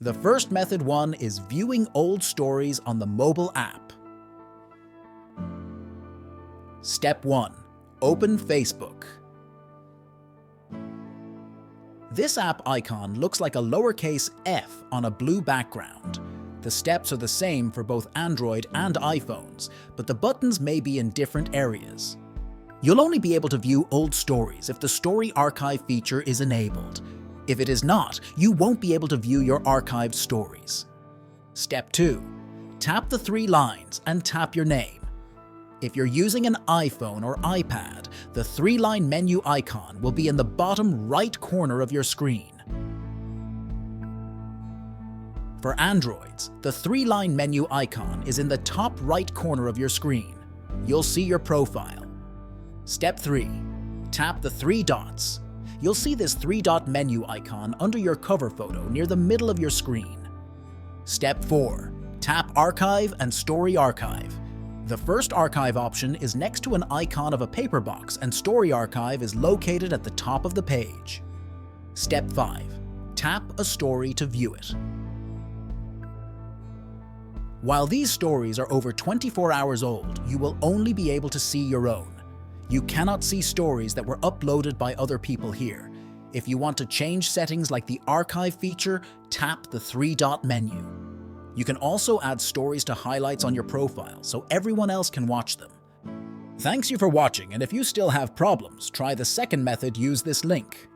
The first method one is viewing old stories on the mobile app. Step 1. Open Facebook. This app icon looks like a lowercase f on a blue background. The steps are the same for both Android and iPhones, but the buttons may be in different areas. You'll only be able to view old stories if the Story Archive feature is enabled. If it is not, you won't be able to view your archived stories. Step 2. Tap the 3 lines and tap your name. If you're using an iPhone or iPad, the 3-line menu icon will be in the bottom right corner of your screen. For Androids, the 3-line menu icon is in the top right corner of your screen. You'll see your profile. Step 3. Tap the 3 dots. You'll see this 3-dot menu icon under your cover photo near the middle of your screen. Step 4. Tap Archive and Story Archive. The first archive option is next to an icon of a paper box, and Story Archive is located at the top of the page. Step 5. Tap a story to view it. While these stories are over 24 hours old, you will only be able to see your own. You cannot see stories that were uploaded by other people here. If you want to change settings like the archive feature, tap the 3-dot menu. You can also add stories to highlights on your profile so everyone else can watch them. Thanks you for watching, and if you still have problems, try the second method. Use this link.